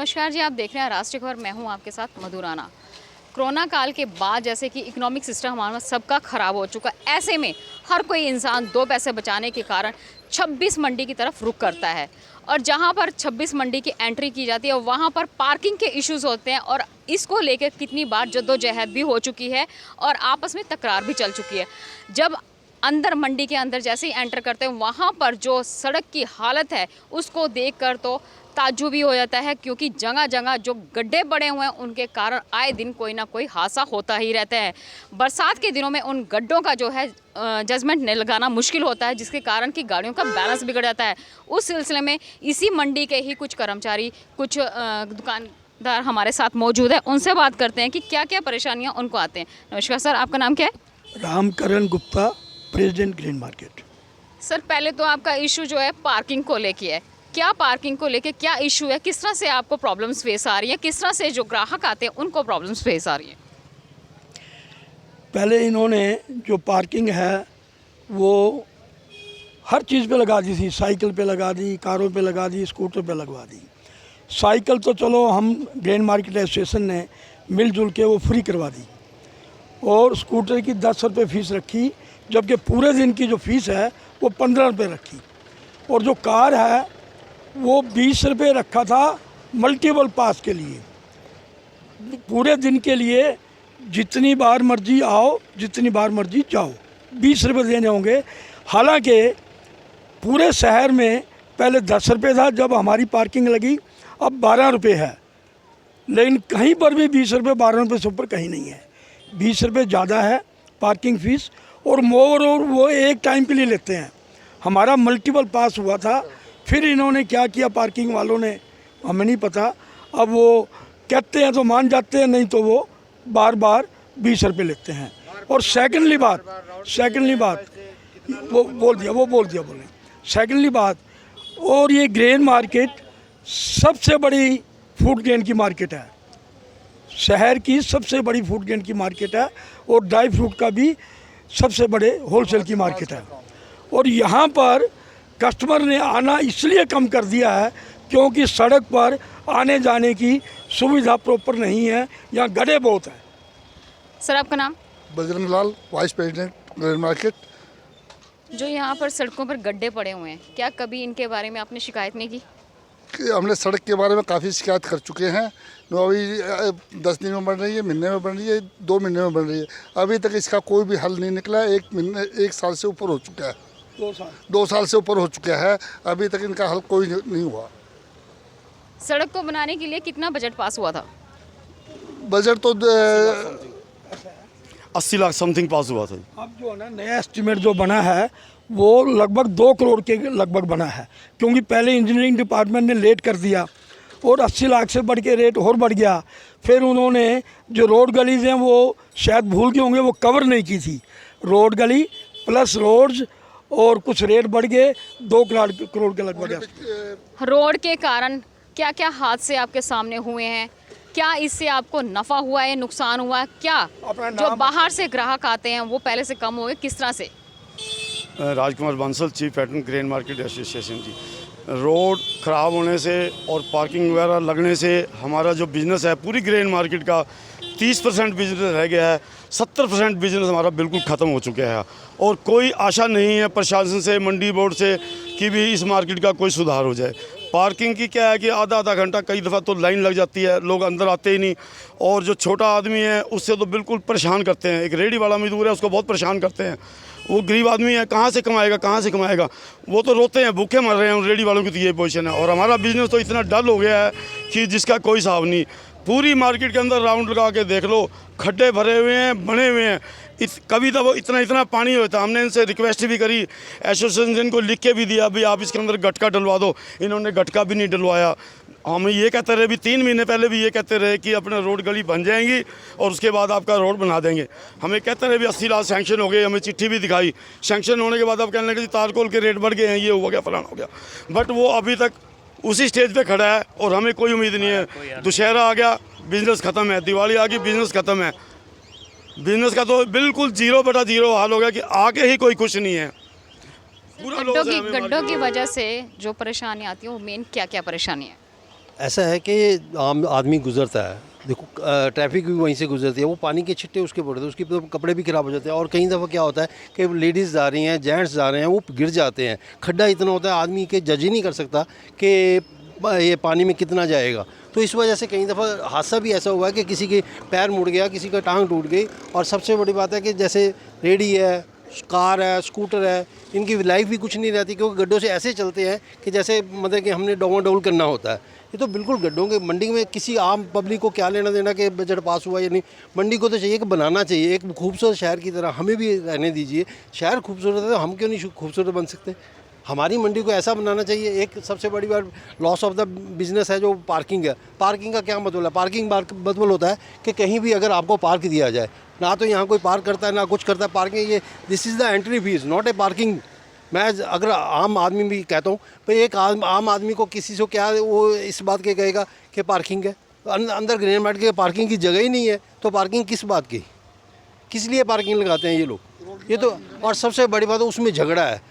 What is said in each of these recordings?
नमस्कार जी, आप देख रहे हैं राष्ट्रीय खबर। मैं हूं आपके साथ मधु राणा। कोरोना काल के बाद जैसे कि इकोनॉमिक सिस्टम हमारा सबका ख़राब हो चुका है, ऐसे में हर कोई इंसान दो पैसे बचाने के कारण 26 मंडी की तरफ रुख करता है। और जहां पर 26 मंडी की एंट्री की जाती है वहां पर पार्किंग के इश्यूज़ होते हैं और इसको लेकर कितनी बार जद्दोजहद भी हो चुकी है और आपस में तकरार भी चल चुकी है। जब अंदर मंडी के अंदर जैसे ही एंटर करते हैं वहाँ पर जो सड़क की हालत है उसको देखकर तो ताज्जुब भी हो जाता है, क्योंकि जगह जगह जो गड्ढे पड़े हुए हैं उनके कारण आए दिन कोई ना कोई हादसा होता ही रहता है। बरसात के दिनों में उन गड्ढों का जो है जजमेंट नहीं लगाना मुश्किल होता है, जिसके कारण कि गाड़ियों का बैलेंस बिगड़ जाता है। उस सिलसिले में इसी मंडी के ही कुछ कर्मचारी, कुछ दुकानदार हमारे साथ मौजूद है, उनसे बात करते हैं कि क्या क्या परेशानियाँ उनको आते हैं। नमस्कार सर, आपका नाम क्या है? Ramkaran Gupta, president green market. Sir पहले तो आपका इशू जो है पार्किंग को लेके है। क्या पार्किंग को लेके क्या इशू है, किस तरह से आपको प्रॉब्लम्स फेस आ रही है, किस तरह से जो ग्राहक आते हैं उनको प्रॉब्लम्स फेस आ रही है? पहले इन्होंने जो पार्किंग है वो हर चीज़ पे लगा दी थी, साइकिल पे लगा दी, कारों पे लगा दी, स्कूटर पे लगवा दी। साइकिल तो चलो हम ग्रीन मार्केट एसोसिएशन ने मिलजुल के वो फ्री करवा दी और स्कूटर की 10 रुपये फ़ीस रखी, जबकि पूरे दिन की जो फ़ीस है वो 15 रुपये रखी। और जो कार है वो 20 रुपये रखा था मल्टीपल पास के लिए। पूरे दिन के लिए जितनी बार मर्जी आओ, जितनी बार मर्जी जाओ, 20 रुपये देने होंगे। हालांकि पूरे शहर में पहले 10 रुपये था, जब हमारी पार्किंग लगी अब 12 रुपये है, लेकिन कहीं पर भी 20 रुपये 12 रुपये से ऊपर कहीं नहीं है। 20 रुपये ज़्यादा है पार्किंग फ़ीस, और मोर और वो एक टाइम के लिए लेते हैं। हमारा मल्टीपल पास हुआ था, फिर इन्होंने क्या किया पार्किंग वालों ने हमें नहीं पता। अब वो कहते हैं तो मान जाते हैं, नहीं तो वो बार बार 20 रुपये लेते हैं। और सेकेंडली बात वो बोल दिया बोले। सेकेंडली बात, और ये ग्रेन मार्केट सबसे बड़ी फूड ग्रेन की मार्केट है, शहर की सबसे बड़ी फूड ग्रेन की मार्केट है, और ड्राई फ्रूट का भी सबसे बड़े होलसेल की मार्केट है। और यहाँ पर कस्टमर ने आना इसलिए कम कर दिया है क्योंकि सड़क पर आने जाने की सुविधा प्रॉपर नहीं है, यहाँ गड्ढे बहुत हैं। सर आपका नाम? Bajrang Lal, vice president green market. जो यहाँ पर सड़कों पर गड्ढे पड़े हुए हैं, क्या कभी इनके बारे में आपने शिकायत नहीं की? कि हमने सड़क के बारे में काफ़ी शिकायत कर चुके हैं। अभी 10 दिन में बन रही है, महीने में बन रही है, 2 महीने में बन रही है, अभी तक इसका कोई भी हल नहीं निकला। 1 साल से ऊपर हो चुका है, 2 साल से ऊपर हो चुका है, अभी तक इनका हल कोई नहीं हुआ। सड़क को बनाने के लिए कितना बजट पास हुआ था? बजट तो 80 लाख समथिंग पास हुआ था। अब जो है ना नया एस्टीमेट जो बना है वो लगभग 2 करोड़ के लगभग बना है, क्योंकि पहले इंजीनियरिंग डिपार्टमेंट ने लेट कर दिया और 80 लाख से बढ़ के रेट और बढ़ गया। फिर उन्होंने जो रोड गलीज हैं वो शायद भूल गए होंगे, वो कवर नहीं की थी। रोड गली प्लस रोड्स और कुछ रेट बढ़ गए, 2 करोड़ के लगभग। रोड के कारण क्या क्या हादसे आपके सामने हुए हैं? क्या इससे आपको नफ़ा हुआ है, नुकसान हुआ है? क्या जो बाहर से ग्राहक आते हैं वो पहले से कम हुए, किस तरह से? Rajkumar Bansal, chief patron grain market association ji. Road ख़राब होने से और पार्किंग वगैरह लगने से हमारा जो बिज़नेस है पूरी ग्रेन मार्केट का 30% बिजनेस रह गया है। 70% बिजनेस हमारा बिल्कुल ख़त्म हो चुका है और कोई आशा नहीं है प्रशासन से, मंडी बोर्ड से कि भी इस मार्केट का कोई सुधार हो जाए। पार्किंग की क्या है कि आधा घंटा कई दफ़ा तो लाइन लग जाती है, लोग अंदर आते ही नहीं, और जो छोटा आदमी है उससे तो बिल्कुल परेशान करते हैं। एक रेडी वाला मजदूर है उसको बहुत परेशान करते हैं, वो गरीब आदमी है, कहाँ से कमाएगा, वो तो रोते हैं, भूखे मर रहे हैं। उन रेडी वालों की तो ये पोजीशन है, और हमारा बिजनेस तो इतना डल हो गया है कि जिसका कोई हिसाब नहीं। पूरी मार्केट के अंदर राउंड लगा के देख लो, खड्डे भरे हुए हैं, बने हुए हैं। कभी तो वो इतना पानी होता है। हमने इनसे रिक्वेस्ट भी करी, एसोसिएशन को लिख के भी दिया भी आप इसके अंदर गटका डलवा दो, इन्होंने गटका भी नहीं डलवाया। हम ये कहते रहे भी 3 महीने पहले भी ये कहते रहे कि अपना रोड गली बन जाएंगी और उसके बाद आपका रोड बना देंगे। हमें कहते रहे भी 80 लाख सैंक्शन हो गए, हमें चिट्ठी भी दिखाई। सैंक्शन होने के बाद अब कहने लगे तारकोल के रेट बढ़ गए हैं, ये हो गया, फलाना हो गया। बट वो अभी तक उसी स्टेज पे खड़ा है और हमें कोई उम्मीद नहीं है। दुशहरा आ गया, बिजनेस ख़त्म है, दिवाली आ गई, बिजनेस ख़त्म है। बिजनेस का तो बिल्कुल 0/0 हाल हो गया कि आगे ही कोई खुश नहीं है। पूरा गड्ढों की वजह से जो परेशानी आती है वो मेन क्या क्या परेशानी है? ऐसा है कि आम आदमी गुजरता है, देखो ट्रैफिक भी वहीं से गुजरती है, वो पानी के छिट्टे उसके पड़ते हैं, उसके तो कपड़े भी ख़राब हो जाते हैं। और कई दफ़ा क्या होता है कि लेडीज़ जा रही हैं, जेंट्स जा रहे हैं, वो गिर जाते हैं, खड्डा इतना होता है आदमी के जज ही नहीं कर सकता कि ये पानी में कितना जाएगा। तो इस वजह से कई दफ़ा हादसा भी ऐसा हुआ है कि किसी के पैर मुड़ गया, किसी का टांग टूट गई। और सबसे बड़ी बात है कि जैसे रेडी है, कार है, स्कूटर है, इनकी लाइफ भी कुछ नहीं रहती, क्योंकि गड्ढों से ऐसे चलते हैं कि जैसे मतलब कि हमने डोल करना होता है। ये तो बिल्कुल गड्ढों के, मंडी में किसी आम पब्लिक को क्या लेना देना कि बजट पास हुआ या नहीं। मंडी को तो चाहिए कि बनाना चाहिए एक खूबसूरत शहर की तरह, हमें भी रहने दीजिए। शहर खूबसूरत है तो हम क्यों नहीं खूबसूरत बन सकते। हमारी मंडी को ऐसा बनाना चाहिए। एक सबसे बड़ी बात लॉस ऑफ द बिज़नेस है जो पार्किंग है। पार्किंग का क्या मतलब है? पार्किंग मतलब होता है कि कहीं भी अगर आपको पार्क दिया जाए, ना तो यहाँ कोई पार्क करता है ना कुछ करता है। पार्किंग ये this is the entry fees, not a parking. मैं अगर आम आदमी भी कहता हूँ, तो एक आम आदमी को किसी से क्या वो इस बात के कहेगा कि पार्किंग है, अंदर ग्रेन मार्केट के पार्किंग की जगह ही नहीं है, तो पार्किंग किस बात की, किस लिए पार्किंग लगाते हैं ये लोग? ये तो, और सबसे बड़ी बात है उसमें झगड़ा है।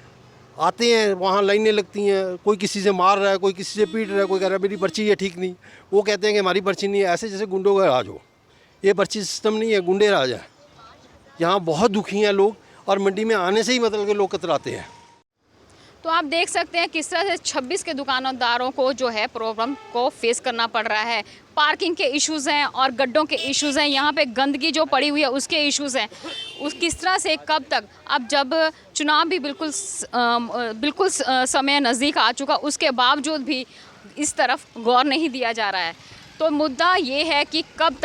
आते हैं वहाँ लाइनें लगती हैं, कोई किसी से मार रहा है, कोई किसी से पीट रहा है, कोई कह रहा है मेरी पर्ची है ठीक नहीं, वो कहते हैं कि हमारी पर्ची नहीं है। ऐसे जैसे गुंडों का राज हो। ये पर्ची सिस्टम नहीं है, गुंडे राज है। यहाँ बहुत दुखी हैं लोग, और मंडी में आने से ही मतलब के लोग कतराते हैं। तो आप देख सकते हैं किस तरह से 26 के दुकानदारों को जो है प्रॉब्लम को फेस करना पड़ रहा है। पार्किंग के इश्यूज़ हैं और गड्ढों के इश्यूज़ हैं, यहाँ पे गंदगी जो पड़ी हुई है उसके इश्यूज़ हैं। उस किस तरह से कब तक, अब जब चुनाव भी बिल्कुल समय नज़दीक आ चुका, उसके बावजूद भी इस तरफ गौर नहीं दिया जा रहा है। तो मुद्दा ये है कि कब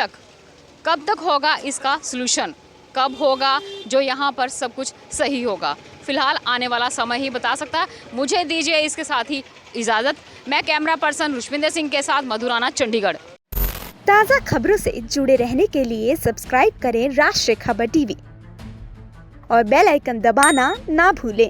तक होगा इसका सलूशन, कब होगा जो यहाँ पर सब कुछ सही होगा। फिलहाल आने वाला समय ही बता सकता है। मुझे दीजिए इसके साथ ही इजाज़त। मैं कैमरा पर्सन रुशविंदर सिंह के साथ मधु राणा, चंडीगढ़। ताज़ा खबरों से जुड़े रहने के लिए सब्सक्राइब करें राष्ट्रीय खबर टीवी और बेल आइकन दबाना ना भूलें।